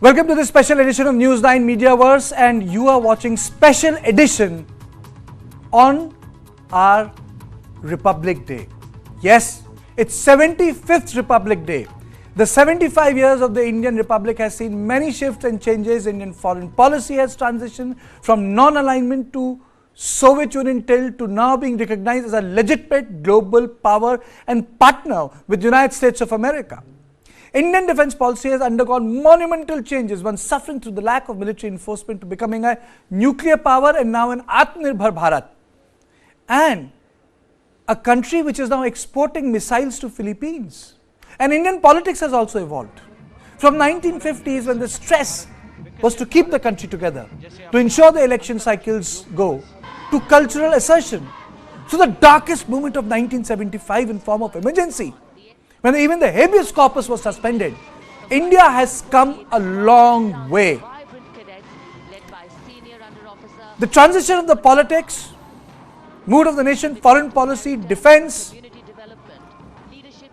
Welcome to this special edition of News9 Mediaverse, and you are watching special edition on our Republic Day. Yes, it's 75th Republic Day. The 75 years of the Indian Republic has seen many shifts and changes. Indian foreign policy has transitioned from non-alignment to Soviet Union tilt to now being recognized as a legitimate global power and partner with the United States of America. Indian defense policy has undergone monumental changes, one suffering through the lack of military enforcement to becoming a nuclear power and now an Atmanirbhar Bharat. And a country which is now exporting missiles to Philippines. And Indian politics has also evolved. From 1950s, when the stress was to keep the country together, to ensure the election cycles go, to cultural assertion, to the darkest moment of 1975 in form of emergency, when even the habeas corpus was suspended. India has come a long way. The transition of the politics, mood of the nation, foreign policy, defense,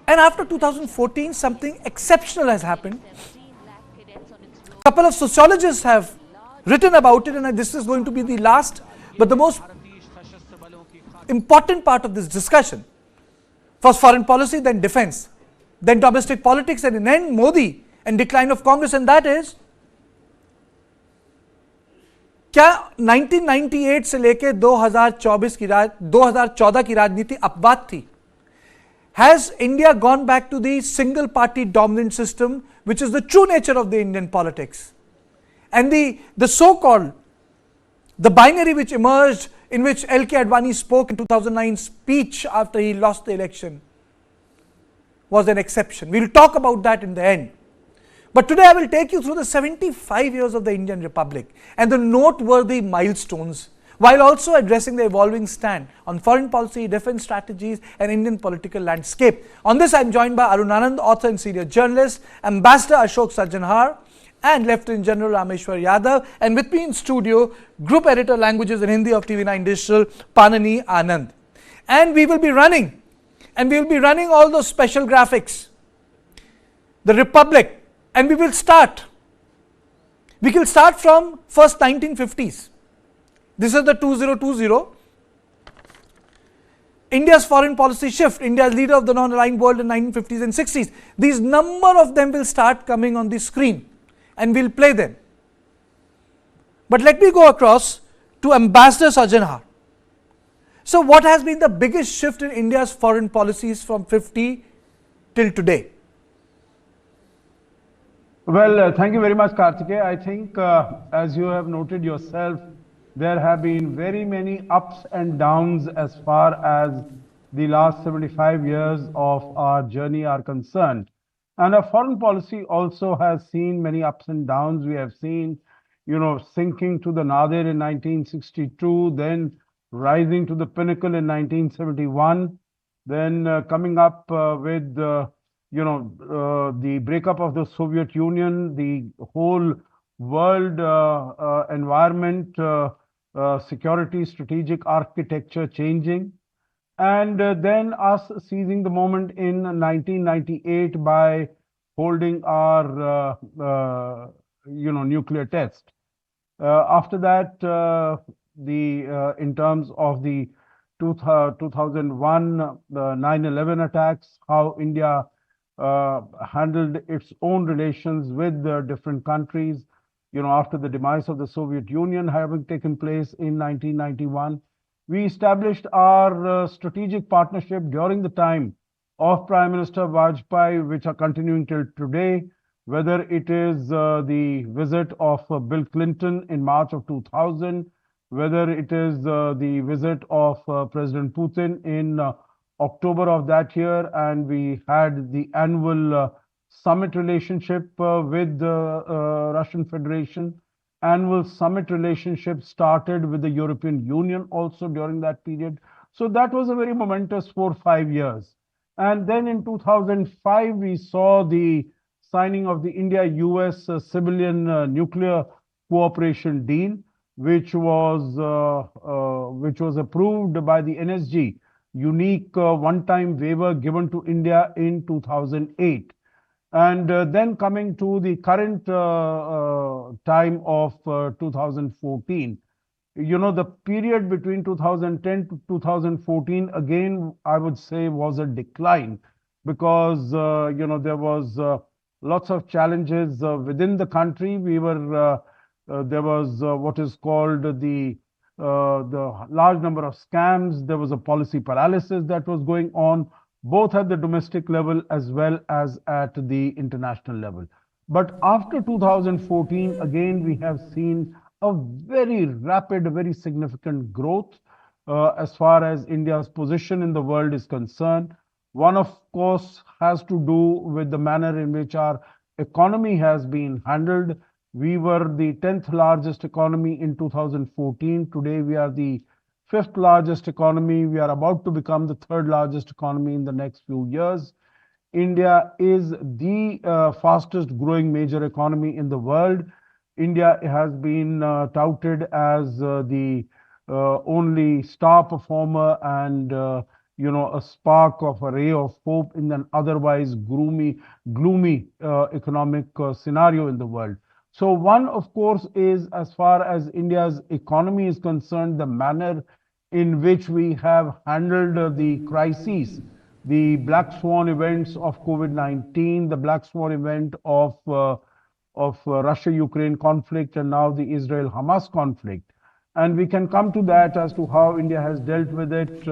and after 2014 something exceptional has happened. A couple of sociologists have written about it, and this is going to be the last but the most important part of this discussion. First foreign policy, then defense, then domestic politics, and then Modi and decline of Congress. And that is, क्या 1998 से लेके 2014 की राजनीति अपवाद थी? Has India gone back to the single party dominant system, which is the true nature of the Indian politics? And the so-called, the binary which emerged, in which L.K. Advani spoke in 2009 speech after he lost the election, was an exception. We will talk about that in the end. But today I will take you through the 75 years of the Indian Republic and the noteworthy milestones, while also addressing the evolving stand on foreign policy, defense strategies and Indian political landscape. On this I am joined by Arun Anand, author and senior journalist, Ambassador Ashok Sajjanhar and Lieutenant General Rameshwar Yadav, and with me in studio, Group Editor Languages and Hindi of TV9 Digital, Panani Anand. And we will be running all those special graphics, the Republic, and we will start from first 1950s. This is the 2020. India's foreign policy shift, India as leader of the non-aligned world in 1950s and 60s. These number of them will start coming on the screen and we'll play them. But let me go across to Ambassador Sajjanhar. So what has been the biggest shift in India's foreign policies from 50 till today? Well, thank you very much, Kartikeya. I think, as you have noted yourself, there have been very many ups and downs as far as the last 75 years of our journey are concerned. And our foreign policy also has seen many ups and downs. We have seen, sinking to the nadir in 1962, then rising to the pinnacle in 1971, then coming up with, the breakup of the Soviet Union, the whole world environment, security, strategic architecture changing, and then us seizing the moment in 1998 by holding our, nuclear test. After that, in terms of the 2001 9/11 attacks, how India handled its own relations with different countries, after the demise of the Soviet Union having taken place in 1991. We established our strategic partnership during the time of Prime Minister Vajpayee, which are continuing till today, whether it is the visit of Bill Clinton in March of 2000, whether it is the visit of President Putin in October of that year, and we had the annual summit relationship with the Russian Federation. Annual summit relationship started with the European Union also during that period. So that was a very momentous 4 or 5 years. And then in 2005, we saw the signing of the India-US civilian nuclear cooperation deal, which was approved by the NSG, unique one-time waiver given to India in 2008. And then coming to the current time of 2014, the period between 2010 to 2014, again, I would say was a decline because, there was lots of challenges within the country. There was what is called the large number of scams. There was a policy paralysis that was going on, both at the domestic level as well as at the international level. But after 2014, again, we have seen a very rapid, very significant growth as far as India's position in the world is concerned. One, of course, has to do with the manner in which our economy has been handled. We were the 10th largest economy in 2014. Today, we are the fifth largest economy. We are about to become the third largest economy in the next few years. India is the fastest growing major economy in the world. India has been touted as the only star performer and a spark of a ray of hope in an otherwise gloomy economic scenario in the world. So one, of course, is as far as India's economy is concerned, the manner in which we have handled the crises, the black swan events of COVID-19, the black swan event of Russia-Ukraine conflict, and now the Israel-Hamas conflict. And we can come to that as to how India has dealt with it,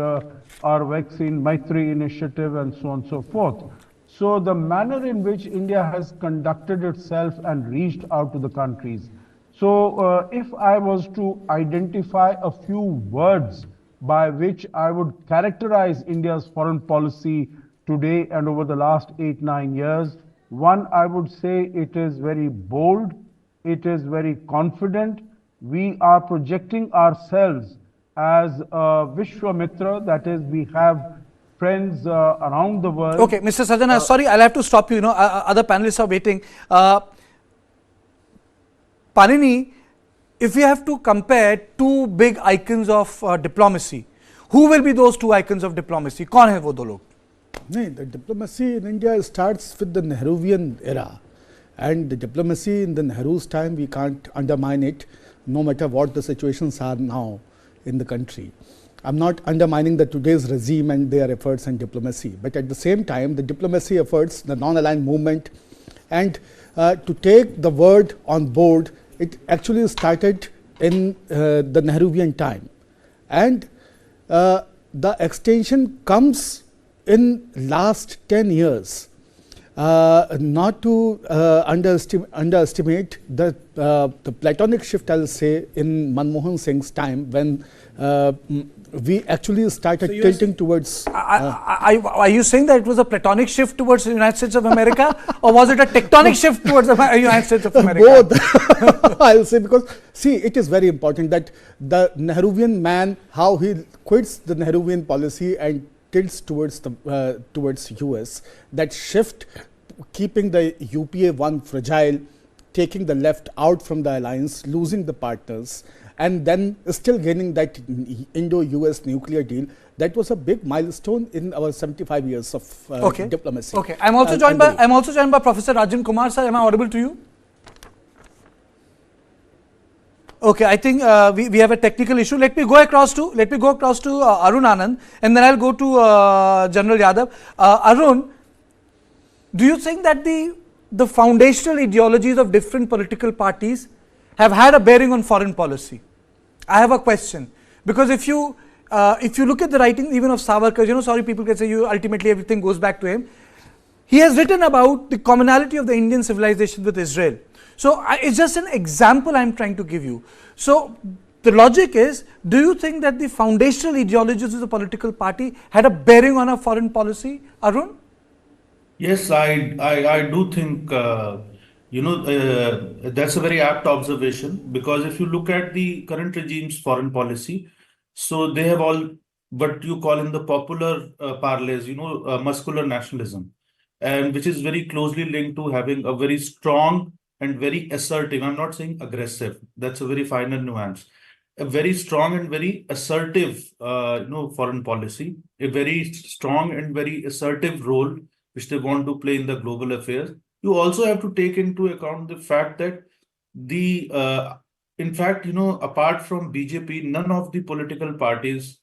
our vaccine Maitri initiative, and so on and so forth. So the manner in which India has conducted itself and reached out to the countries. So if I was to identify a few words by which I would characterize India's foreign policy today and over the last 8-9 years, one, I would say it is very bold, it is very confident. We are projecting ourselves as a Vishwamitra, that is, we have friends around the world. Okay, Mr. Sajjan, sorry, I'll have to stop you. Other panelists are waiting. Panini, if we have to compare two big icons of diplomacy, who will be those two icons of diplomacy? कौन है वो दो लोग? नहीं, the diplomacy in India starts with the Nehruvian era, and the diplomacy in the Nehru's time, we can't undermine it, no matter what the situations are now in the country. I'm not undermining the today's regime and their efforts and diplomacy, but at the same time, the diplomacy efforts, the non-aligned movement, and to take the word on board, it actually started in the Nehruvian time, and the extension comes in last 10 years. Not to underestimate the platonic shift, I'll say, in Manmohan Singh's time, when we actually started tilting towards. Are you saying that it was a platonic shift towards the United States of America, or was it a tectonic shift towards the United States of America? Both, I'll say, because see, it is very important that the Nehruvian man, how he quits the Nehruvian policy and tilts towards the towards US, that shift, keeping the UPA one fragile, taking the left out from the alliance, losing the partners, and then still gaining that Indo-US nuclear deal. That was a big milestone in our 75 years of diplomacy. Okay, I'm also joined by Professor Rajan Kumar. Sir, am I audible to you? Okay, I think we have a technical issue. Let me go across to Arun Anand, and then I'll go to General Yadav. Arun, do you think that the foundational ideologies of different political parties have had a bearing on foreign policy? I have a question, because if you look at the writing even of Savarkar, sorry, people can say ultimately everything goes back to him. He has written about the commonality of the Indian civilization with Israel. So it's just an example I'm trying to give you. So the logic is, do you think that the foundational ideologies of the political party had a bearing on our foreign policy, Arun? Yes, I do think that's a very apt observation, because if you look at the current regime's foreign policy, so they have all what you call in the popular parlance, muscular nationalism, and which is very closely linked to having a very strong and very assertive. I'm not saying aggressive. That's a very finer nuance. A very strong and very assertive, foreign policy. A very strong and very assertive role which they want to play in the global affairs. you also have to take into account the fact that in fact, apart from BJP, none of the political parties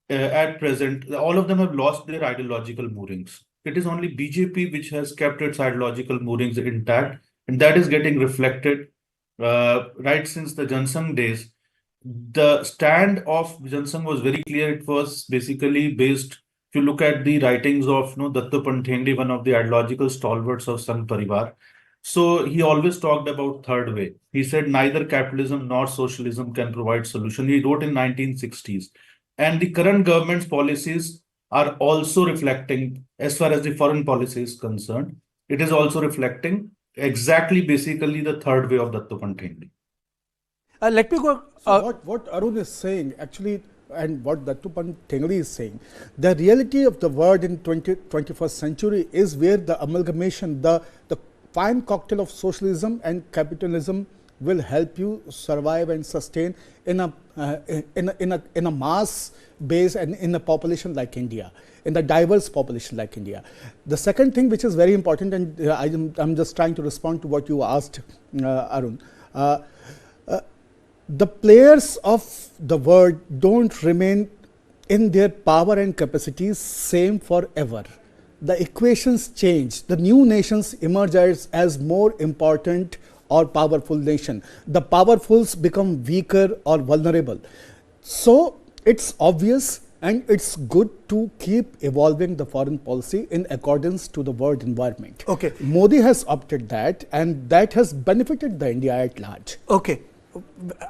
at present, all of them have lost their ideological moorings. It is only BJP which has kept its ideological moorings intact, and that is getting reflected right since the Jansang days. The stand of Jansang was very clear. It was basically based, if you look at the writings of Datta Panthengi, one of the ideological stalwarts of Sangh Parivar. So he always talked about third way. He said neither capitalism nor socialism can provide solution. He wrote in 1960s. And the current government's policies are also reflecting, as far as the foreign policy is concerned, it is also reflecting exactly basically the third way of Datta Panthengi. Let me go. So what Arun is saying actually, and what Dattupan Tengri is saying, the reality of the world in 21st century is where the amalgamation, the fine cocktail of socialism and capitalism will help you survive and sustain in a mass base and in a population like India, in a diverse population like India. The second thing which is very important, and I'm just trying to respond to what you asked, Arun. The players of the world don't remain in their power and capacities same forever. The equations change. The new nations emerge as more important or powerful nation. The powerfuls become weaker or vulnerable. So it's obvious and it's good to keep evolving the foreign policy in accordance to the world environment. Okay. Modi has opted that, and that has benefited the India at large. Okay.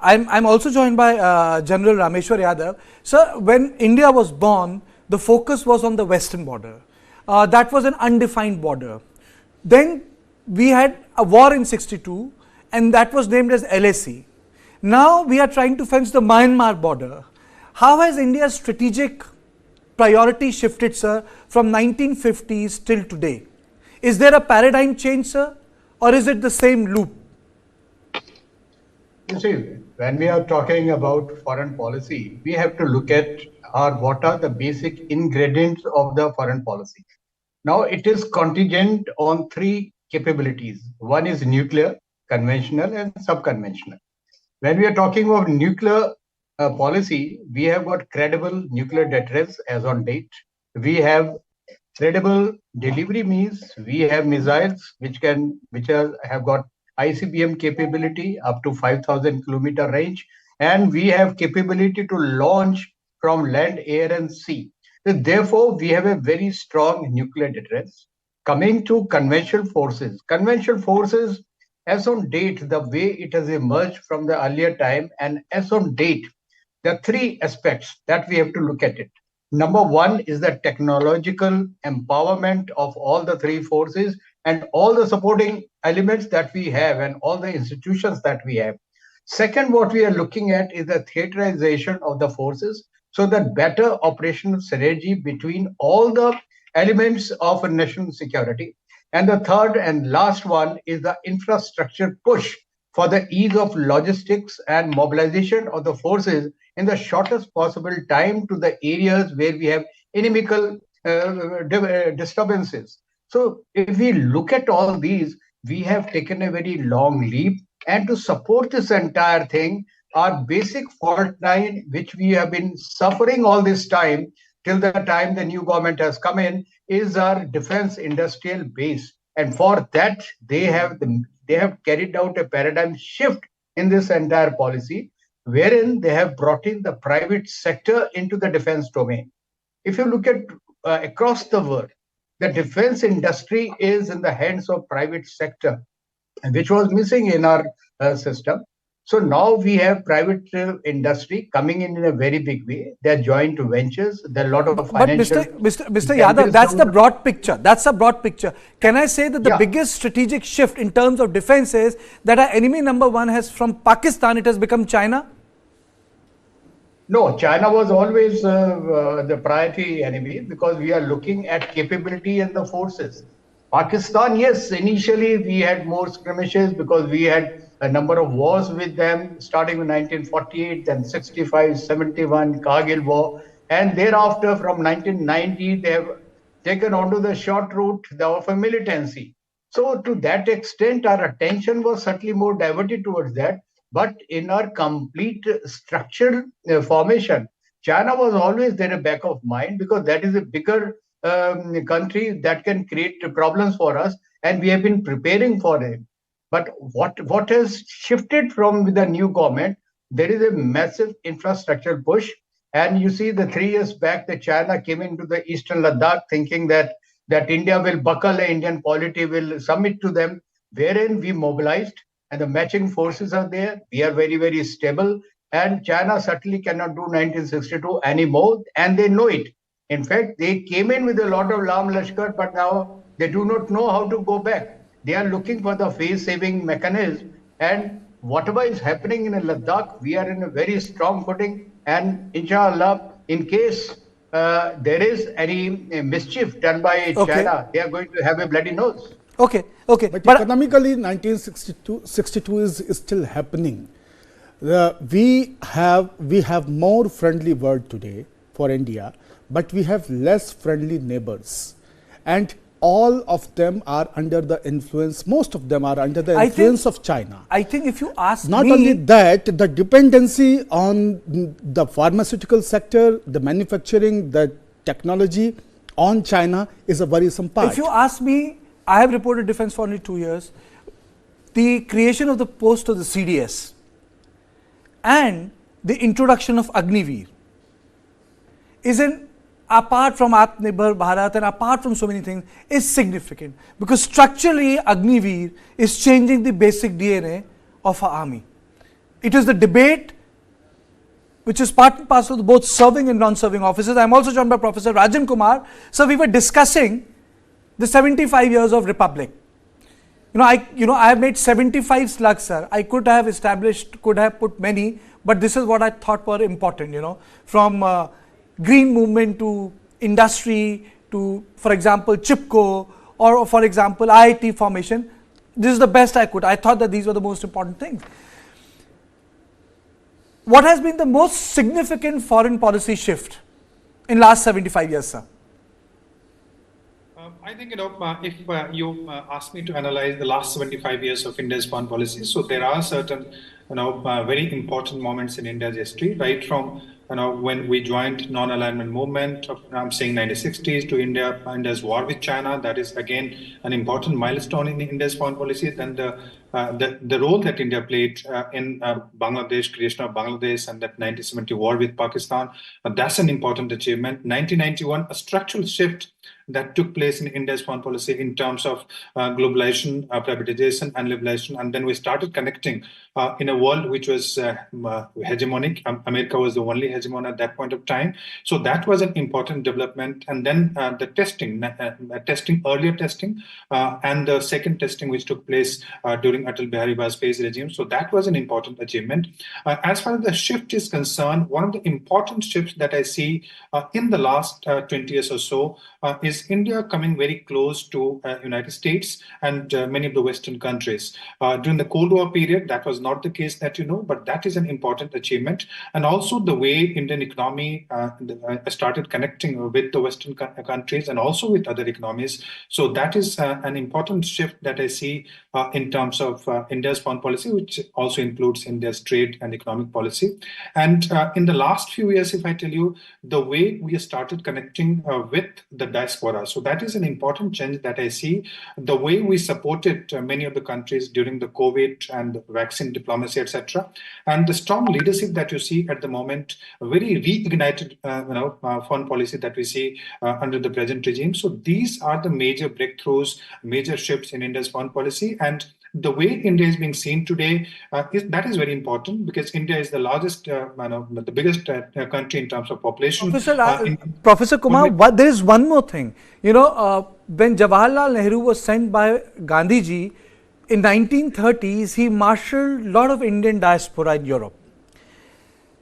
I'm also joined by General Rameshwar Yadav. Sir, when India was born, the focus was on the western border. That was an undefined border. Then we had a war in 62, and that was named as LAC. Now we are trying to fence the Myanmar border. How has India's strategic priority shifted, sir, from 1950s till today? Is there a paradigm change, sir, or is it the same loop? You see, when we are talking about foreign policy, we have to look at what are the basic ingredients of the foreign policy. Now, it is contingent on three capabilities. One is nuclear, conventional, and sub-conventional. When we are talking of nuclear policy, we have got credible nuclear deterrence as on date. We have credible delivery means. We have missiles which have got ICBM capability up to 5,000 kilometer range, and we have capability to launch from land, air, and sea. So therefore, we have a very strong nuclear deterrence. Coming to conventional forces, as on date, the way it has emerged from the earlier time, and as on date, there are three aspects that we have to look at it. Number one is the technological empowerment of all the three forces and all the supporting elements that we have and all the institutions that we have. Second, what we are looking at is the theaterization of the forces, so that better operational synergy between all the elements of national security. And the third and last one is the infrastructure push for the ease of logistics and mobilization of the forces in the shortest possible time to the areas where we have inimical disturbances. So if we look at all these, we have taken a very long leap. And to support this entire thing, our basic fault line, which we have been suffering all this time, till the time the new government has come in, is our defense industrial base. And for that, they have carried out a paradigm shift in this entire policy, wherein they have brought in the private sector into the defense domain. If you look at across the world, the defense industry is in the hands of private sector, which was missing in our system. So now we have private industry coming in a very big way. There are joint ventures. There are a lot of financial. But Mr. Yadav, that's the broad picture. That's a broad picture. Can I say that the biggest strategic shift in terms of defense is that our enemy number one has from Pakistan, it has become China? No, China was always the priority enemy because we are looking at capability and the forces. Pakistan, yes, initially we had more skirmishes because we had a number of wars with them, starting with 1948, then 65, 71, Kargil War, and thereafter from 1990, they have taken onto the short route of a militancy. So to that extent, our attention was certainly more diverted towards that. But in our complete structural formation, China was always there at back of mind because that is a bigger country that can create problems for us, and we have been preparing for it. But what has shifted from the new government? There is a massive infrastructure push, and you see the 3 years back that China came into the Eastern Ladakh thinking that India will buckle, the Indian polity will submit to them, wherein we mobilized and the matching forces are there. We are very, very stable. And China certainly cannot do 1962 anymore, and they know it. In fact, they came in with a lot of Lam Lashkar, but now they do not know how to go back. They are looking for the face-saving mechanism. And whatever is happening in Ladakh, we are in a very strong footing. And inshallah, in case there is any mischief done by Okay. China, they are going to have a bloody nose. Okay, okay. But economically, 1962 is still happening. We have more friendly world today for India, but we have less friendly neighbors, and all of them are under the influence. Most of them are under the influence of China. I think if you ask Not me, only that, the dependency on the pharmaceutical sector, the manufacturing, the technology on China is a worrisome part. if you ask me, I have reported defense for only 2 years. The creation of the post of the CDS and the introduction of Agniveer is apart from Atmanirbhar Bharat and apart from so many things, is significant because structurally Agniveer is changing the basic DNA of our army. It is the debate which is part and parcel of both serving and non-serving officers. I am also joined by Professor Rajan Kumar. So we were discussing the 75 years of Republic. I have made 75 slugs, sir. I could have put many, but this is what I thought were important, from green movement to industry to, for example, Chipko or, for example, IIT formation. This is the best I could. I thought that these were the most important things. What has been the most significant foreign policy shift in last 75 years, sir? I think, if you ask me to analyze the last 75 years of India's foreign policy, so there are certain, very important moments in India's history, right from, when we joined non-alignment movement of, I'm saying 1960s to India's war with China. That is again an important milestone in India's foreign policy. Then the role that India played in Bangladesh, creation of Bangladesh, and that 1970 war with Pakistan, that's an important achievement. 1991, a structural shift that took place in India's foreign policy in terms of globalization, privatization, and liberalization. And then we started connecting in a world which was hegemonic. America was the only hegemon at that point of time. So that was an important development. And then the earlier testing, and the second testing which took place during Atal Bihari Vajpayee's regime. So that was an important achievement. As far as the shift is concerned, one of the important shifts that I see in the last 20 years or so is India coming very close to United States and many of the Western countries. During the Cold War period, that was not the case that but that is an important achievement. And also the way Indian economy started connecting with the Western countries and also with other economies. So that is an important shift that I see in terms of India's foreign policy, which also includes India's trade and economic policy. And in the last few years, if I tell you, the way we started connecting with the diaspora. So that is an important change that I see. The way we supported many of the countries during the COVID and vaccine diplomacy, etc., and the strong leadership that you see at the moment, a very reignited, foreign policy that we see under the present regime. So these are the major breakthroughs, major shifts in India's foreign policy. And the way India is being seen today, that is very important because India is the largest, the biggest country in terms of population. Professor Kumar, there is one more thing. When Jawaharlal Nehru was sent by Gandhiji in 1930s, he marshaled a lot of Indian diaspora in Europe.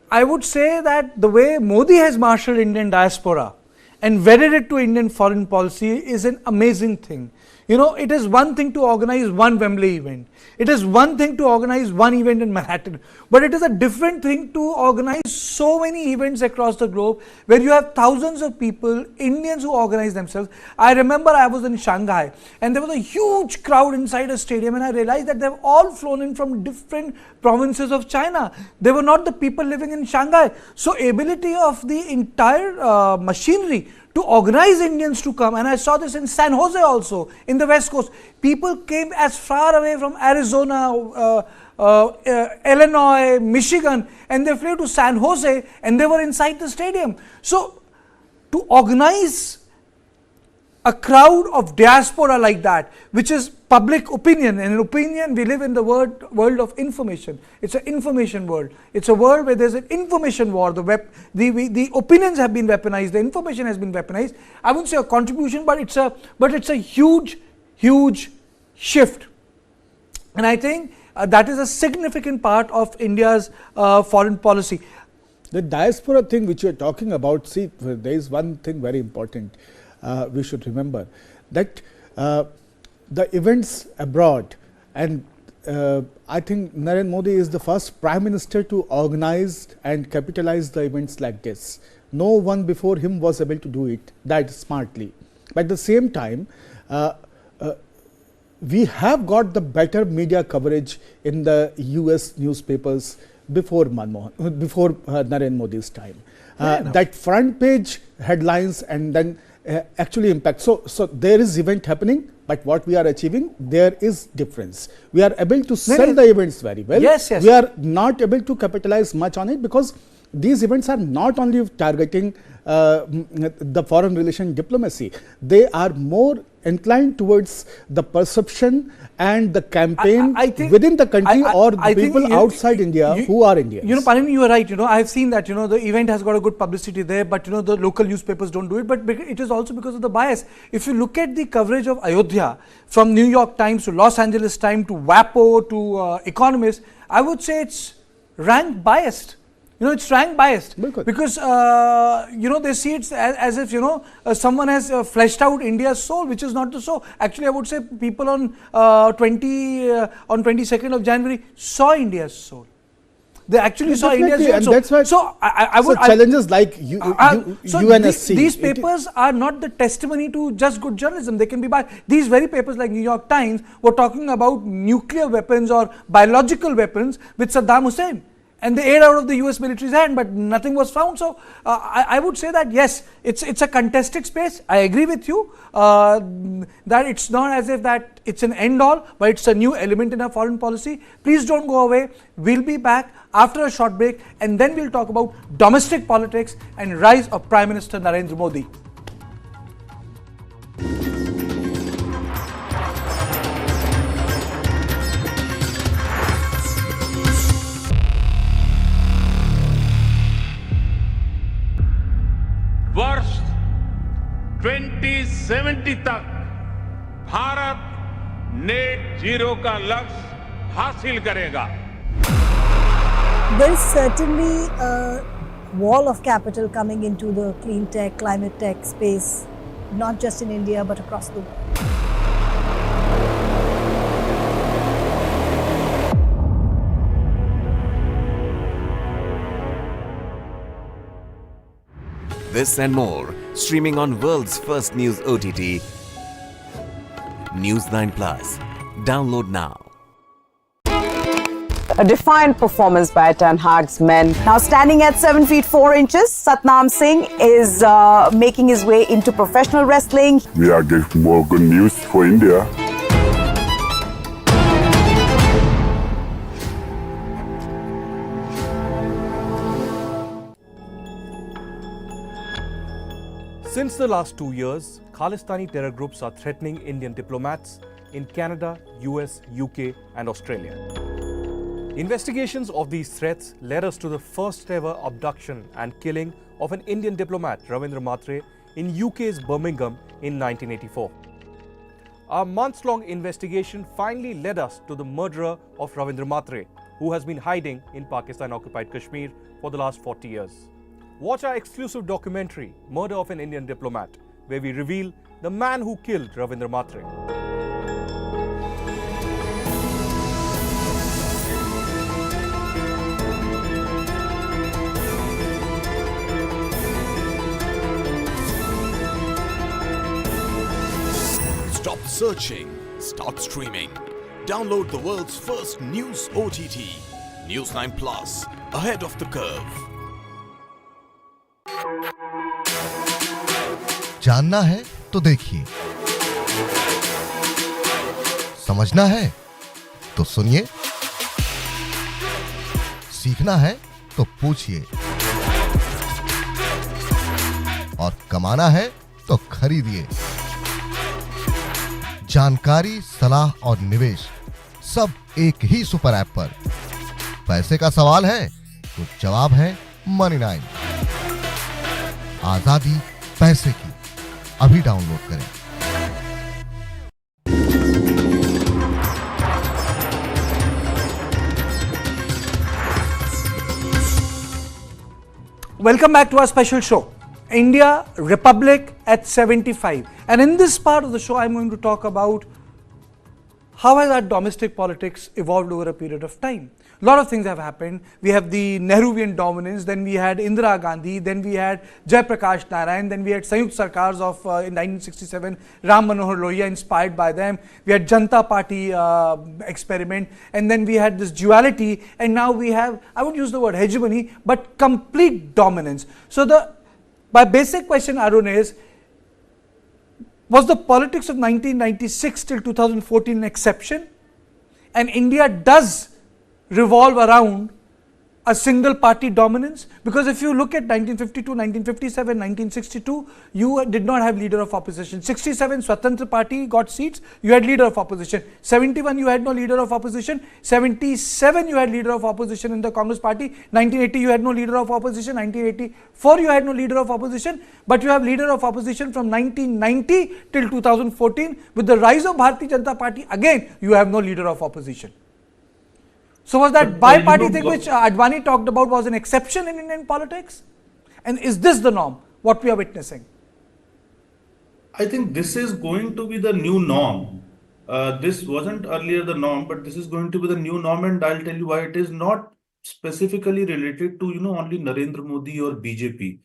I would say that the way Modi has marshaled Indian diaspora and wedded it to Indian foreign policy is an amazing thing. You know, it is one thing to organize one Wembley event. It is one thing to organize one event in Manhattan. But it is a different thing to organize so many events across the globe where you have thousands of people, Indians who organize themselves. I remember I was in Shanghai and there was a huge crowd inside a stadium, and I realized that they've all flown in from different provinces of China. They were not the people living in Shanghai. So ability of the entire machinery to organize Indians to come, and I saw this in San Jose also, in the West Coast. People came as far away from Arizona, Illinois, Michigan, and they flew to San Jose and they were inside the stadium. So to organize a crowd of diaspora like that, which is public opinion, and in opinion we live in the world of information. It's an information world. It's a world where there's an information war. The opinions have been weaponized. The information has been weaponized. I wouldn't say a contribution, but it's a huge shift. And I think that is a significant part of India's foreign policy. The diaspora thing which you are talking about, see, there is one thing very important we should remember, that the events abroad, and I think Narendra Modi is the first Prime Minister to organize and capitalize the events like this. No one before him was able to do it that smartly. But at the same time, we have got the better media coverage in the US newspapers before Narendra Modi's time. That front page headlines and then actually impact. So there is event happening, but what we are achieving, there is difference. We are able to sell the events very well. Yes. We are not able to capitalize much on it because these events are not only targeting the foreign relation diplomacy, they are more inclined towards the perception and the campaign within the country or the people outside India who are Indians. You know, Panini, you are right. You know, I have seen that, you know, the event has got a good publicity there, but, you know, the local newspapers don't do it. But it is also because of the bias. If you look at the coverage of Ayodhya from New York Times to Los Angeles Times to WAPO to Economist, I would say it's rank biased. You know, it's rank biased because, you know, they see it as if, you know, someone has fleshed out India's soul, which is not the so. Actually, I would say people on 22nd of January saw India's soul. They actually saw India's soul. And that's why challenges like UNSC. These papers are not the testimony to just good journalism. They can be biased. These very papers like New York Times were talking about nuclear weapons or biological weapons with Saddam Hussein. And they ate out of the US military's hand, but nothing was found. So I would say that yes, it's a contested space. I agree with you that it's not as if that it's an end all, but it's a new element in our foreign policy. Please don't go away. We'll be back after a short break, and then we'll talk about domestic politics and rise of Prime Minister Narendra Modi. वर्ष 2070 तक Bharat net zero का लक्ष्य हासिल करेगा. There is certainly a wall of capital coming into the clean tech, climate tech space, not just in India but across the world. This and more, streaming on world's first news OTT, News9 Plus. Download now. A defiant performance by Ten Hag's men. Now standing at 7 feet 4 inches, Satnam Singh is making his way into professional wrestling. We are getting more good news for India. Since the last 2 years, Khalistani terror groups are threatening Indian diplomats in Canada, US, UK and Australia. Investigations of these threats led us to the first ever abduction and killing of an Indian diplomat, Ravindra Matre, in UK's Birmingham in 1984. Our months-long investigation finally led us to the murderer of Ravindra Matre, who has been hiding in Pakistan-occupied Kashmir for the last 40 years. Watch our exclusive documentary, Murder of an Indian Diplomat, where we reveal the man who killed Ravindra Matre. searching, start streaming. Download the world's first news OTT, News9 Plus, ahead of the curve. जानना है तो देखिए, समझना है तो सुनिए, सीखना है तो पूछिए और कमाना है तो खरीदिए। जानकारी, सलाह और निवेश सब एक ही सुपर ऐप पर। पैसे का सवाल है तो जवाब है Money9। आजादी पैसे की, अभी डाउनलोड करें। Welcome back to our special show, India Republic at 75. And in this part of the show, I'm going to talk about how has our domestic politics evolved over a period of time. A lot of things have happened. We have the Nehruvian dominance, then we had Indira Gandhi, then we had Jai Prakash Narayan, then we had Sanyukt Sarkars of in 1967, Ram Manohar Lohia inspired by them. We had Janata Party experiment, and then we had this duality, and now we have, I would use the word hegemony, but complete dominance. So my basic question, Arun, is, was the politics of 1996 till 2014 an exception? And India does revolve around a single party dominance? Because if you look at 1952, 1957, 1962, you did not have leader of opposition. 67, Swatantra Party got seats, you had leader of opposition. 71, you had no leader of opposition. 77, you had leader of opposition in the Congress Party. 1980, you had no leader of opposition. 1984, you had no leader of opposition. But you have leader of opposition from 1990 till 2014. With the rise of Bharatiya Janata Party, again, you have no leader of opposition. So was that bi-party thing which Advani talked about was an exception in Indian politics? And is this the norm, what we are witnessing? I think this is going to be the new norm. This wasn't earlier the norm, but this is going to be the new norm, and I'll tell you why. It is not specifically related to, only Narendra Modi or BJP.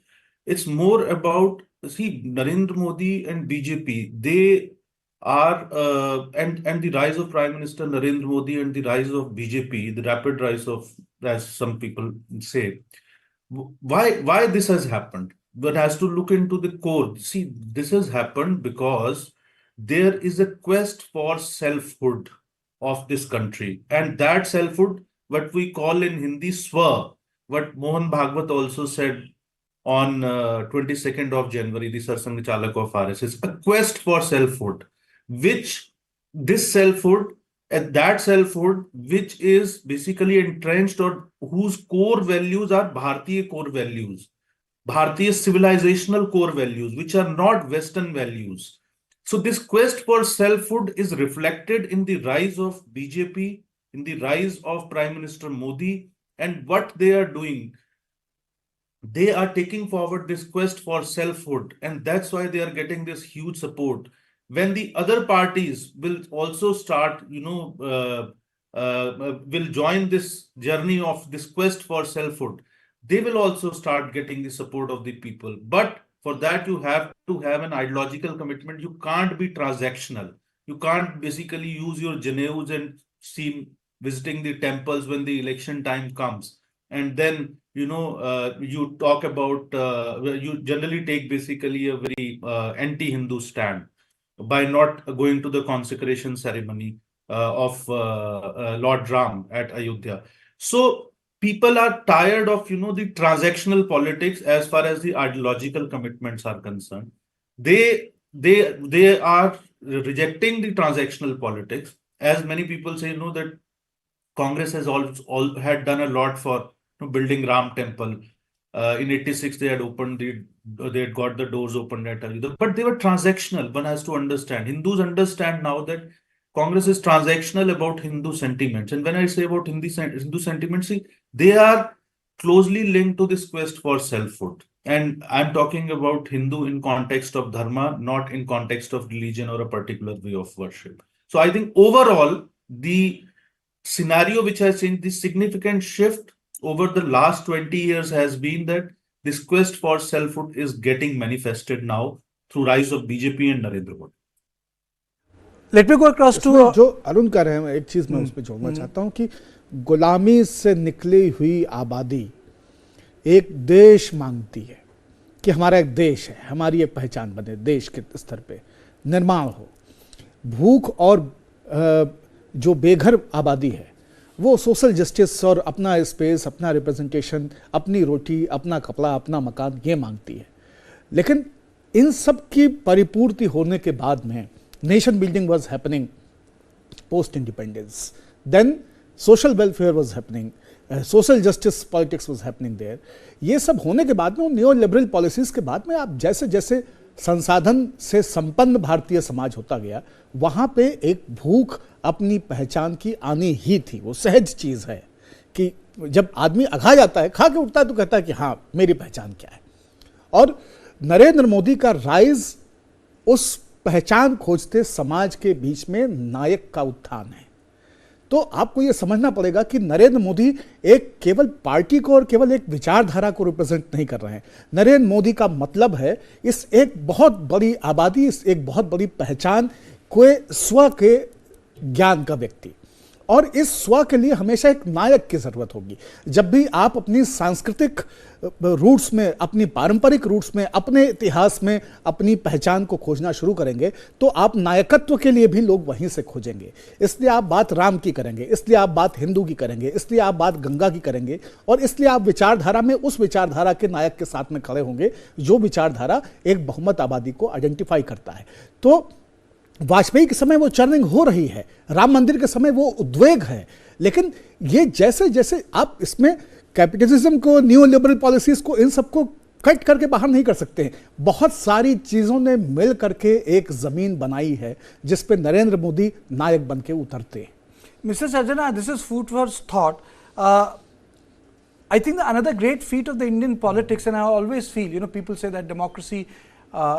It's more about, see, Narendra Modi and BJP, they are, and the rise of Prime Minister Narendra Modi and the rise of BJP, the rapid rise of, as some people say, why this has happened? But has to look into the core. See, this has happened because there is a quest for selfhood of this country, and that selfhood, what we call in Hindi Swa, what Mohan Bhagwat also said on 22nd of January, the Sarsang Chalak of RSS, a quest for selfhood, which this selfhood, and that selfhood, which is basically entrenched, or whose core values are Bharatiya core values, Bharatiya civilizational core values, which are not Western values. So this quest for selfhood is reflected in the rise of BJP, in the rise of Prime Minister Modi, and what they are doing. They are taking forward this quest for selfhood, and that's why they are getting this huge support. When the other parties will also start, will join this journey of this quest for selfhood, they will also start getting the support of the people. But for that, you have to have an ideological commitment. You can't be transactional. You can't basically use your Janeus and seem visiting the temples when the election time comes. And then, you talk about, you generally take basically a very anti-Hindu stand by not going to the consecration ceremony of Lord Ram at Ayodhya. So people are tired of, the transactional politics as far as the ideological commitments are concerned. They are rejecting the transactional politics. As many people say, that Congress has all had done a lot for building Ram Temple. In 86, they had got the doors opened at Ayodhya, but they were transactional. One has to understand. Hindus understand now that Congress is transactional about Hindu sentiments. And when I say about Hindu sentiments, see, they are closely linked to this quest for selfhood. And I'm talking about Hindu in context of dharma, not in context of religion or a particular way of worship. So I think overall, the scenario which has changed, the significant shift over the last 20 years has been that this quest for selfhood is getting manifested now through rise of BJP and Narendra Modi. Let me go across to जो अरुण कह रहे हैं, एक चीज मैं उस पर जोड़ना चाहता हूं कि गुलामी से निकली हुई आबादी एक देश मांगती है कि हमारा एक देश है, हमारी एक पहचान बने, देश के स्तर पे निर्माण हो। भूख और जो बेघर आबादी है वो सोशल जस्टिस और अपना स्पेस, अपना रिप्रेजेंटेशन, अपनी रोटी, अपना कपड़ा, अपना मकान ये मांगती है। लेकिन इन सब की परिपूर्ति होने के बाद में nation building was happening post independence, then social welfare was happening, social justice politics was happening there. ये सब होने के बाद में, न्यू लिबरल पॉलिसीज के बाद में, आप जैसे जैसे संसाधन से संपन्न भारतीय समाज होता गया, वहां पे एक भूख अपनी पहचान की आनी ही थी। वो सहज चीज है कि जब आदमी अघा जाता है, खा के उठता है तो कहता है कि हाँ मेरी पहचान क्या है। और नरेंद्र मोदी का राइज उस पहचान खोजते समाज के बीच में नायक का उत्थान है। तो आपको यह समझना पड़ेगा कि नरेंद्र मोदी एक केवल पार्टी को और केवल एक विचारधारा को रिप्रेजेंट नहीं कर रहे हैं। नरेंद्र मोदी का मतलब है इस एक बहुत बड़ी आबादी, इस एक बहुत बड़ी पहचान को स्व के ज्ञान का व्यक्ति, और इस स्व के लिए हमेशा एक नायक की जरूरत होगी। जब भी आप अपनी सांस्कृतिक रूट्स में, अपनी पारंपरिक रूट्स में, अपने इतिहास में अपनी पहचान को खोजना शुरू करेंगे तो आप नायकत्व के लिए भी लोग वहीं से खोजेंगे। इसलिए आप बात राम की करेंगे, इसलिए आप बात हिंदू की करेंगे, इसलिए आप बात गंगा की करेंगे, और इसलिए आप विचारधारा में उस विचारधारा के नायक के साथ में खड़े होंगे जो विचारधारा एक बहुमत आबादी को आइडेंटिफाई करता है। तो वाजपेयी के समय वो चर्निंग हो रही है, राम मंदिर के समय वो उद्वेग है, लेकिन ये जैसे जैसे आप इसमें कैपिटलिज्म को, न्यू लिबरल पॉलिसीज को, इन सबको कट करके बाहर नहीं कर सकते हैं। बहुत सारी चीजों ने मिल करके एक जमीन बनाई है जिस पे नरेंद्र मोदी नायक बन के उतरते हैं। Mr. Sajjana, this is food for thought. I think another great feat of the Indian politics, and I always feel, people say that democracy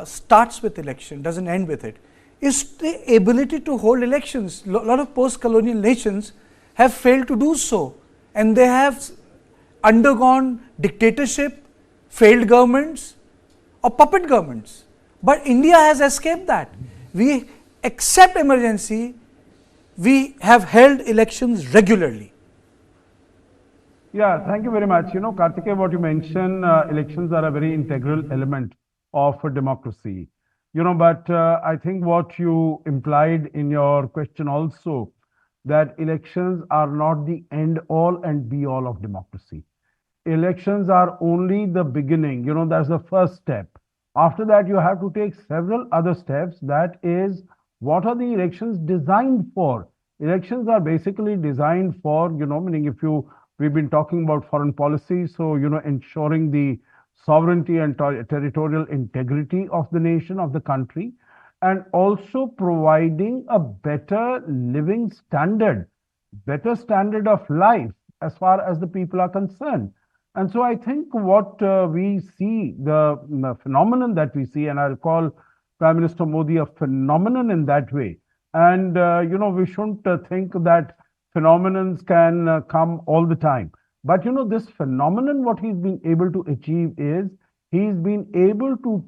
starts with election, doesn't end with it, is the ability to hold elections. A lot of post-colonial nations have failed to do so, and they have undergone dictatorship, failed governments, or puppet governments. But India has escaped that. We accept emergency, we have held elections regularly. Yeah, thank you very much. Kartikeya, what you mentioned, elections are a very integral element of a democracy. But I think what you implied in your question also, that elections are not the end all and be all of democracy. Elections are only the beginning, that's the first step. After that, you have to take several other steps. That is, what are the elections designed for? Elections are basically designed for, meaning we've been talking about foreign policy, so, ensuring the sovereignty and territorial integrity of the nation, of the country, and also providing a better living standard, better standard of life as far as the people are concerned. And so I think what we see, the phenomenon that we see, and I'll call Prime Minister Modi a phenomenon in that way. And, we shouldn't think that phenomenons can come all the time. But, this phenomenon, what he's been able to achieve is he's been able to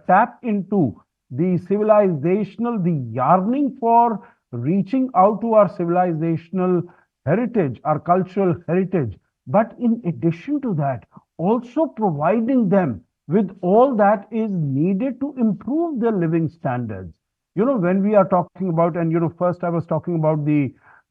tap into the civilizational, the yearning for reaching out to our civilizational heritage, our cultural heritage. But in addition to that, also providing them with all that is needed to improve their living standards. When we are talking about, and first I was talking about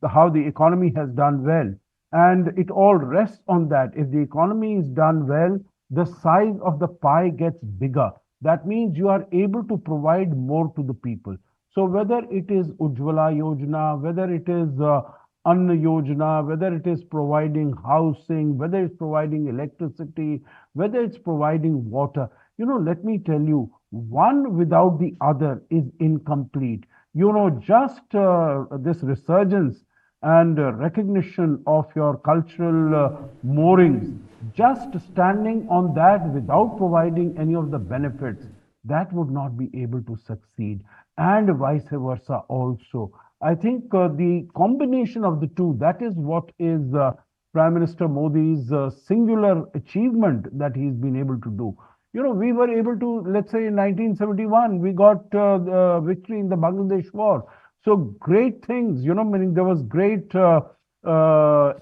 how the economy has done well, and it all rests on that. If the economy is done well, the size of the pie gets bigger. That means you are able to provide more to the people. So whether it is Ujjwala Yojana, whether it is Anna Yojana, whether it is providing housing, whether it's providing electricity, whether it's providing water, let me tell you, one without the other is incomplete. Just this resurgence and recognition of your cultural moorings, just standing on that without providing any of the benefits, that would not be able to succeed, and vice versa also. I think the combination of the two, that is what is Prime Minister Modi's singular achievement that he's been able to do. We were able to, let's say in 1971, we got the victory in the Bangladesh war. So great things, meaning there was great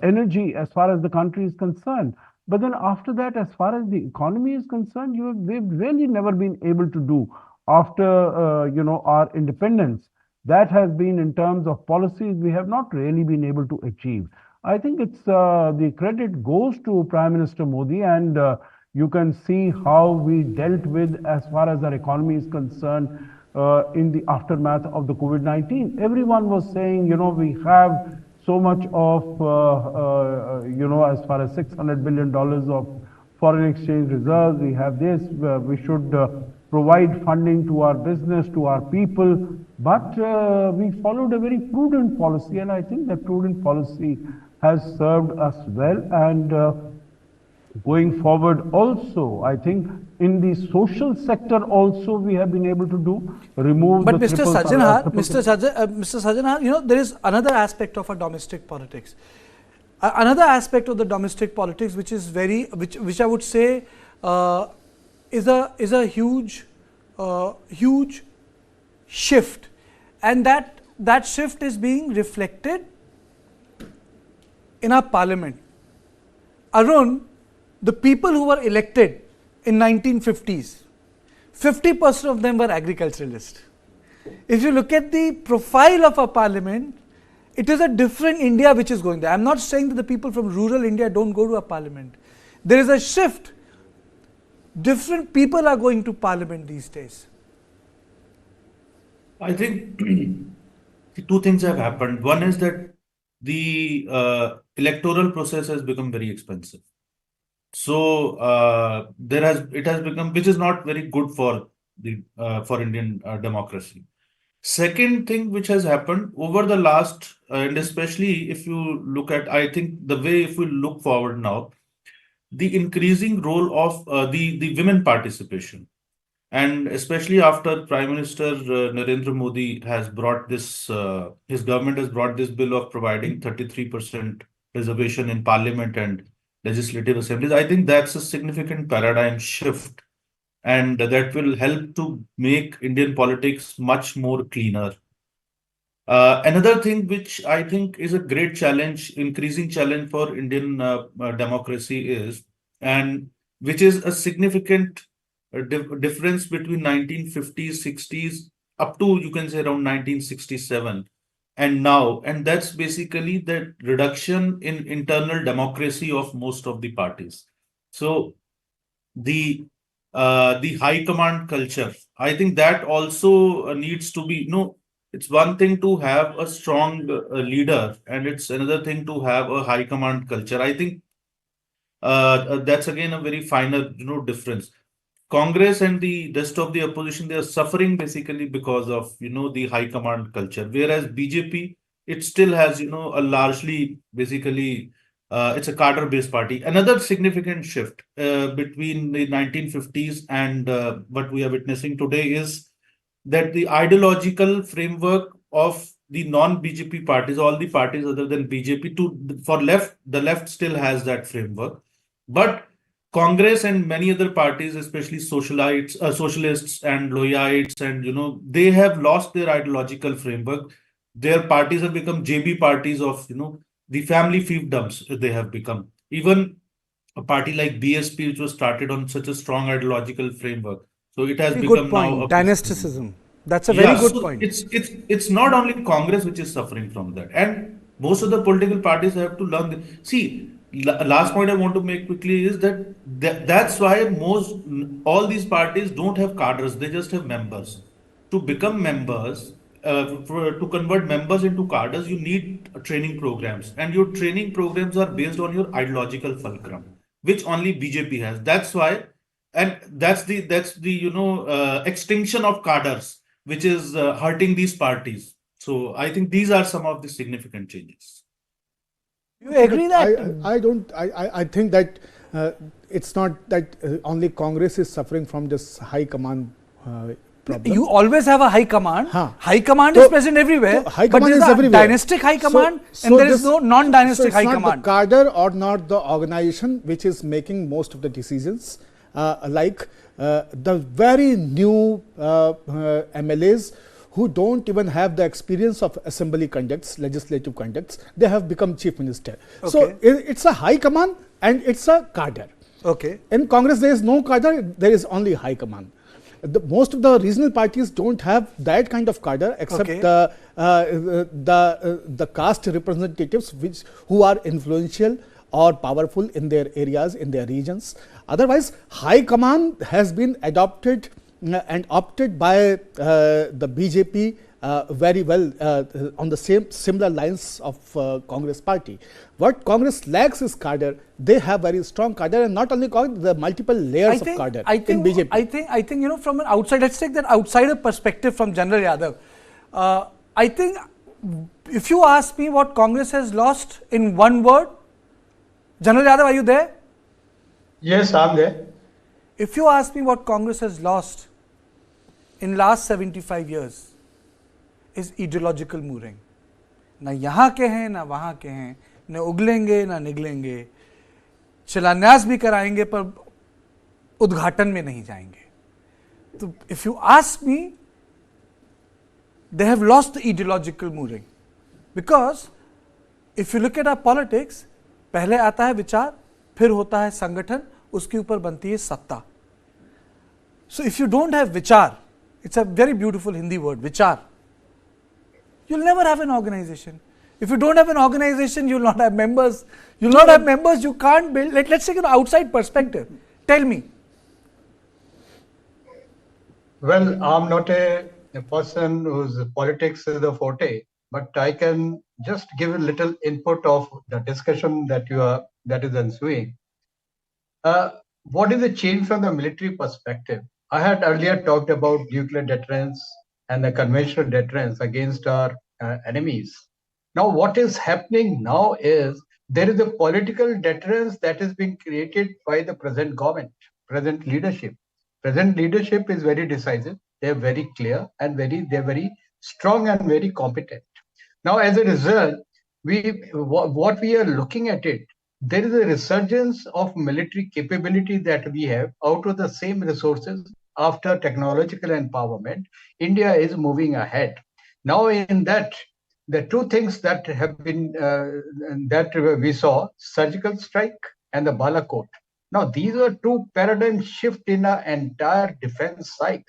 energy as far as the country is concerned. But then after that, as far as the economy is concerned, we've really never been able to do after, our independence. That has been in terms of policies, we have not really been able to achieve. I think it's the credit goes to Prime Minister Modi, and you can see how we dealt with as far as our economy is concerned in the aftermath of the COVID-19. Everyone was saying, we have so much of, as far as $600 billion of foreign exchange reserves, we have this, we should provide funding to our business, to our people. But we followed a very prudent policy, and I think that prudent policy has served us well. And going forward also, I think in the social sector also we have been able to remove but the Mr. Sajjanhar, there is another aspect of our domestic politics. Another aspect of the domestic politics which is which I would say is a huge shift, and that shift is being reflected in our parliament. Arun, the people who were elected in 1950s, 50% of them were agriculturalists. If you look at the profile of our parliament, it is a different India which is going there. I am not saying that the people from rural India don't go to a parliament. There is a shift. Different people are going to parliament these days. I think two things have happened. One is that the electoral process has become very expensive. So it has become, which is not very good for the for Indian democracy. Second thing which has happened over the last, and especially if you look at, I think the way if we look forward now, the increasing role of the women participation, and especially after Prime Minister Narendra Modi has brought this, his government has brought this bill of providing 33% reservation in Parliament and legislative assemblies. I think that's a significant paradigm shift, and that will help to make Indian politics much more cleaner. Another thing which I think is a great challenge, increasing challenge for Indian democracy is, and which is a significant difference between 1950s, 60s, up to you can say around 1967 and now, and that's basically the reduction in internal democracy of most of the parties. So the high command culture, I think that also needs to be, it's one thing to have a strong leader, and it's another thing to have a high command culture. I think that's again a very finer, difference. Congress and the rest of the opposition, they are suffering basically because of, the high command culture. Whereas BJP, it still has, a largely basically, it's a cadre-based party. Another significant shift between the 1950s and what we are witnessing today is that the ideological framework of the non-BJP parties, all the parties other than BJP, the left still has that framework. But Congress and many other parties, especially socialists and loyites, and they have lost their ideological framework. Their parties have become JB parties of the family fiefdoms. They have become even a party like BSP, which was started on such a strong ideological framework. So it has become now a dynasticism. That's a very good point. It's not only Congress which is suffering from that, and most of the political parties have to learn. See. Last point I want to make quickly is that's why all these parties don't have cadres, they just have members. To become members, to convert members into cadres, you need training programs, and your training programs are based on your ideological fulcrum, which only BJP has. That's why, and that's the extinction of cadres, which is hurting these parties. So I think these are some of the significant changes. You agree that? I think that it's not that only Congress is suffering from this high command problem. You always have a high command. High command is present everywhere. High command is everywhere. Dynastic high command, and there is no non-dynastic high command. It's not the cadre or not the organization which is making most of the decisions. Like the very new MLAs who don't even have the experience of assembly conducts, legislative conducts, they have become chief minister. So it's a high command and it's a cadre. In Congress, there is no cadre, there is only high command. Most of the regional parties don't have that kind of cadre, except the caste representatives who are influential or powerful in their areas, in their regions. Otherwise, high command has been adopted and opted by the BJP very well on the similar lines of Congress party. What Congress lacks is cadre. They have very strong cadre, and not only cadre, the multiple layers of cadre in BJP. I think, you know, from an outside, let's take that outsider perspective from General Yadav. I think if you ask me what Congress has lost in one word, General Yadav, are you there? Yes, I'm there. If you ask me what Congress has lost in last 75 years, is ideological mooring. ना यहाँ के हैं ना वहाँ के हैं, न उगलेंगे ना निगलेंगे, शिलान्यास भी कराएंगे पर उद्घाटन में नहीं जाएंगे. तो if you ask me, they have lost the ideological mooring, because if you look at our politics, पहले आता है विचार, फिर होता है संगठन, उसके ऊपर बनती है सत्ता. So if you don't have vichar, it's a very beautiful Hindi word, vichar, you'll never have an organization. If you don't have an organization, you'll not have members. You'll not have members, you can't build. Let's take an outside perspective. Tell me. Well, I'm not a person whose politics is the forte, but I can just give a little input of the discussion that is ensuing. What is the change from the military perspective? I had earlier talked about nuclear deterrence and the conventional deterrence against our enemies. Now, what is happening now is there is a political deterrence that is being created by the present government, present leadership. Present leadership is very decisive. They're very clear and they're very strong and very competent. Now, as a result, what we are looking at it, there is a resurgence of military capability that we have out of the same resources. After technological empowerment, India is moving ahead. Now, in that, the two things that have been that we saw, surgical strike and the Balakot. Now, these are two paradigm shift in our entire defense cycle.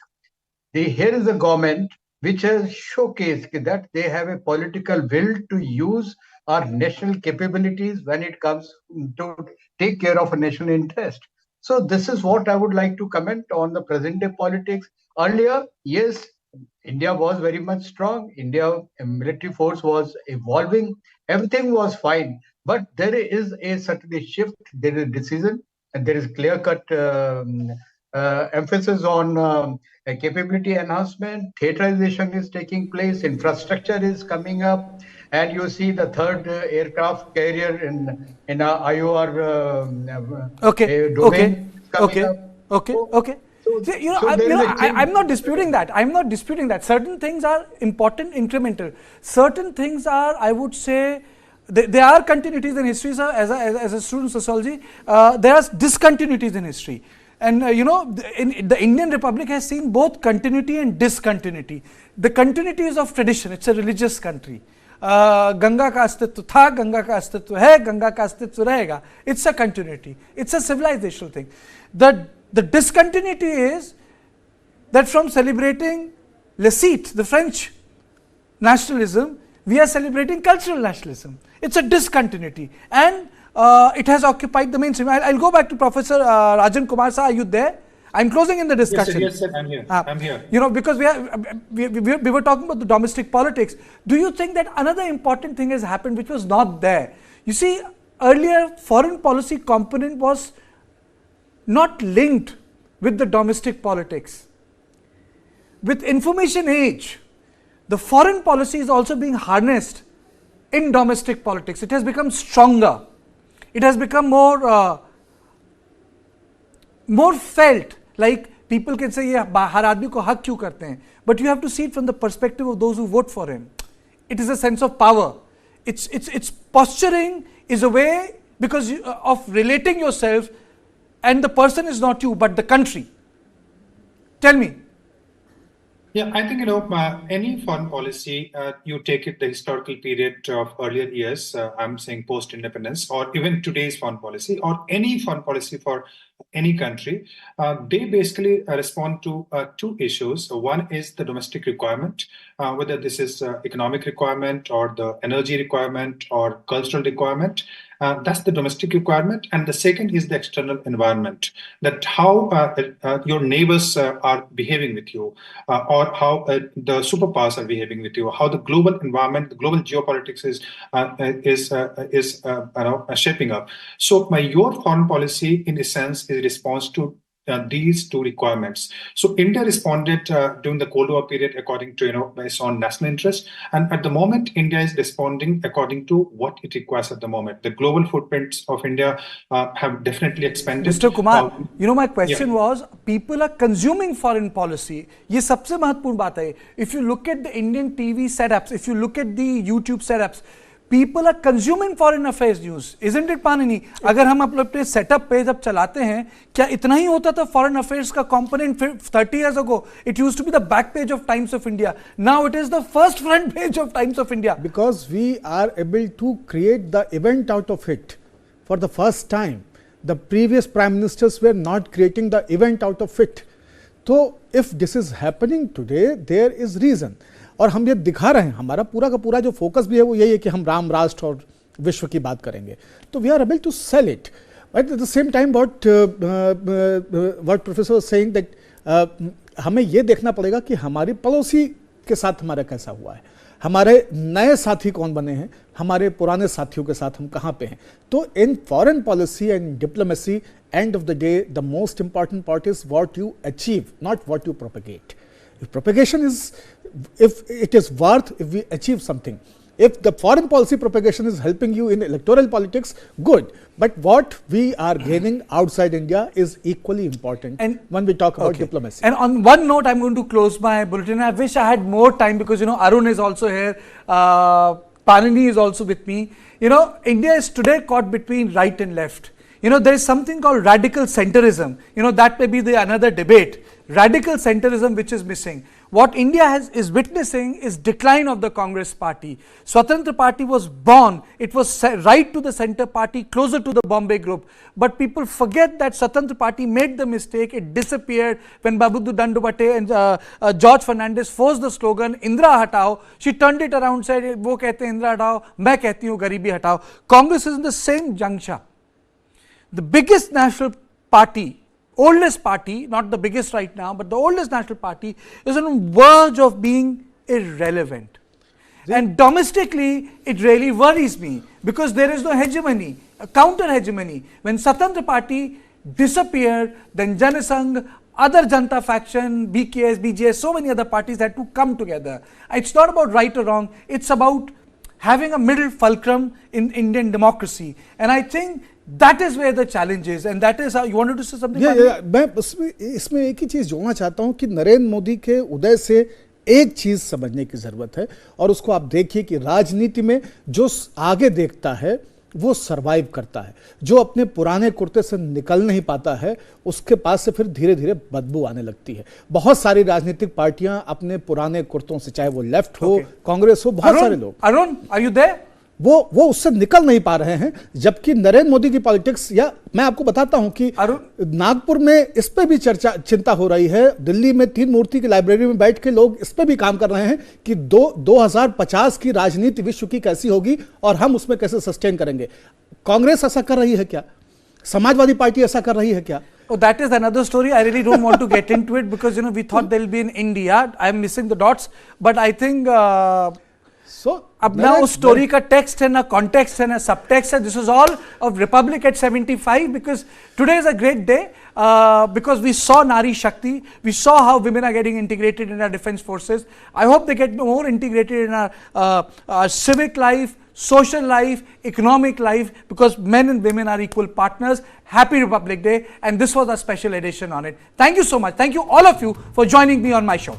Here is a government which has showcased that they have a political will to use our national capabilities when it comes to take care of a national interest. So this is what I would like to comment on the present day politics. Earlier, yes, India was very much strong. India military force was evolving. Everything was fine. But there is a certain shift. There is a decision and there is clear-cut emphasis on capability enhancement. Theaterization is taking place. Infrastructure is coming up. And you see the third aircraft carrier in our IOR domain coming up. I'm not disputing that. I'm not disputing that. Certain things are important, incremental. Certain things are, I would say, there are continuities in history, sir. As a student of sociology, there are discontinuities in history. And the Indian Republic has seen both continuity and discontinuity. The continuity is of tradition. It's a religious country. Ganga का अस्तित्व था, गंगा का अस्तित्व है, गंगा का अस्तित्व रहेगा. It's a continuity. It's a civilizational thing. The discontinuity is that from celebrating le cite, the French nationalism, we are celebrating cultural nationalism. It's a discontinuity, and it has occupied the mainstream. I'll go back to Professor Rajan Kumar sir. Are you there? I'm closing in the discussion. Yes, sir, I'm here. I'm here. Because we were talking about the domestic politics. Do you think that another important thing has happened which was not there? You see, earlier foreign policy component was not linked with the domestic politics. With information age, the foreign policy is also being harnessed in domestic politics. It has become stronger. It has become more felt. Like people can say, yeah, har aadmi ko hak kyun karte hain? But you have to see it from the perspective of those who vote for him. It is a sense of power. It's posturing is a way because of relating yourself, and the person is not you but the country. Tell me. Yeah, I think, any foreign policy, you take it the historical period of earlier years, I'm saying post-independence, or even today's foreign policy, or any foreign policy for any country, they basically respond to two issues. One is the domestic requirement, whether this is economic requirement or the energy requirement or cultural requirement. That's the domestic requirement. And the second is the external environment, that how your neighbors are behaving with you, or how the superpowers are behaving with you, how the global environment, the global geopolitics is shaping up. So your foreign policy, in a sense, is a response to these two requirements. So India responded during the Cold War period according to, based on national interest. And at the moment, India is responding according to what it requires at the moment. The global footprints of India have definitely expanded. Mr. Kumar, my question was, people are consuming foreign policy. ये सबसे महत्वपूर्ण बात है. If you look at the Indian TV setups, if you look at the YouTube setups, people are consuming foreign affairs news, isn't it, Panini? अगर हम अपने setup पे जब चलाते हैं, क्या इतना ही होता था foreign affairs का component 30 years ago? It used to be the back page of Times of India. Now it is the first front page of Times of India. Because we are able to create the event out of it. For the first time, the previous prime ministers were not creating the event out of it. So if this is happening today, there is reason. और हम ये दिखा रहे हैं, हमारा पूरा का पूरा जो फोकस भी है वो यही है कि हम राम राष्ट्र और विश्व की बात करेंगे. तो we are able to sell it. But at the same time what professor was saying that हमें ये देखना पड़ेगा कि हमारी पड़ोसी के साथ हमारा कैसा हुआ है, हमारे नए साथी कौन बने हैं, हमारे पुराने साथियों के साथ हम कहाँ पे हैं. तो in foreign policy and diplomacy, end of the day the most important part is what you achieve, not what you propagate. If propagation is, if it is worth, if we achieve something, if the foreign policy propagation is helping you in electoral politics, good. But what we are gaining outside India is equally important. And when we talk about diplomacy. And on one note, I'm going to close my bulletin. I wish I had more time because, Arun is also here. Panini is also with me. India is today caught between right and left. There is something called radical centrism. That may be another debate. Radical centrism which is missing. What India is witnessing is decline of the Congress party. Swatantra party was born. It was right to the center party, closer to the Bombay group. But people forget that Swatantra party made the mistake. It disappeared when Babuddu Dandobate and George Fernandez forced the slogan, Indra Hatao. She turned it around, said, wo kehte Indra Hatao, main kehti hu Garibi Hatao. Congress is in the same juncture. The biggest national party, oldest party, not the biggest right now, but the oldest national party is on the verge of being irrelevant. And domestically, it really worries me because there is no hegemony, a counter hegemony. When Swatantra party disappeared, then Janasangh, other Janta faction, BKS, BJS, so many other parties had to come together. It's not about right or wrong, it's about having a middle fulcrum in Indian democracy. And I think that is where the challenge is, and that is how you wanted to say something. मैं इसमें एक ही चीज जोड़ना चाहता हूं कि नरेंद्र मोदी के उदय से एक चीज समझने की जरूरत है, और उसको आप देखिए कि राजनीति में जो आगे देखता है वो सरवाइव करता है, जो अपने पुराने कुर्ते से निकल नहीं पाता है उसके पास से फिर धीरे धीरे बदबू आने लगती है. बहुत सारी राजनीतिक पार्टियां अपने पुराने कुर्तों से, चाहे वो लेफ्ट हो, कांग्रेस हो, बहुत सारे लोग. Arun, are you there? वो उससे निकल नहीं पा रहे हैं. जबकि नरेंद्र मोदी की पॉलिटिक्स, या मैं आपको बताता हूं कि नागपुर में इस पे भी चिंता हो रही है. दिल्ली में 3 मूर्ति की लाइब्रेरी में बैठ के लोग इस पे भी काम कर रहे हैं कि 2050 की राजनीति विश्व की कैसी होगी और हम उसमें कैसे सस्टेन करेंगे. कांग्रेस ऐसा कर रही है क्या? समाजवादी पार्टी ऐसा कर रही है क्या? Oh, that is another story. I really don't want to get into it because we thought there will be in India. I am missing the dots, but I think अब ना उस स्टोरी का text है, ना context है, ना subtext है. This is all of republic at 75 because today is a great day because we saw Nari Shakti, we saw how women are getting integrated in our defense forces. I hope they get more integrated in our civic life, social life, economic life, because men and women are equal partners. Happy Republic Day, and this was a special edition on it. Thank you so much. Thank you all of you for joining me on my show.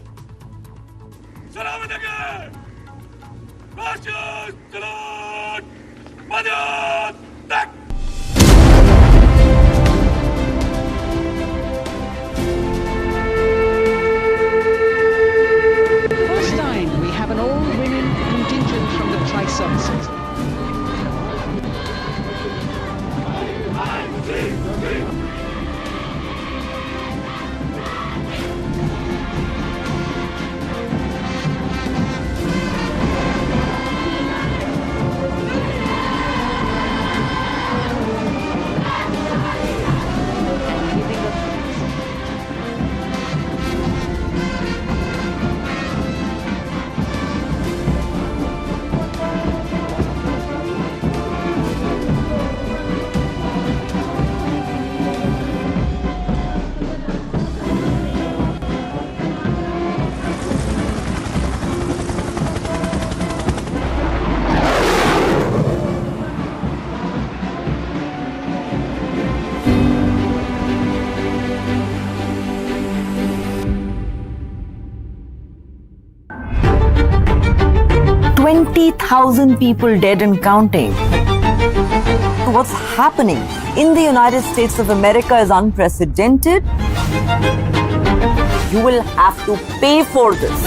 20,000 people dead and counting. What's happening in the United States of America is unprecedented. You will have to pay for this.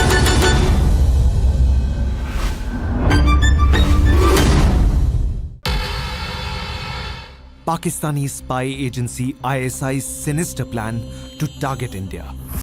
Pakistani spy agency ISI's sinister plan to target India.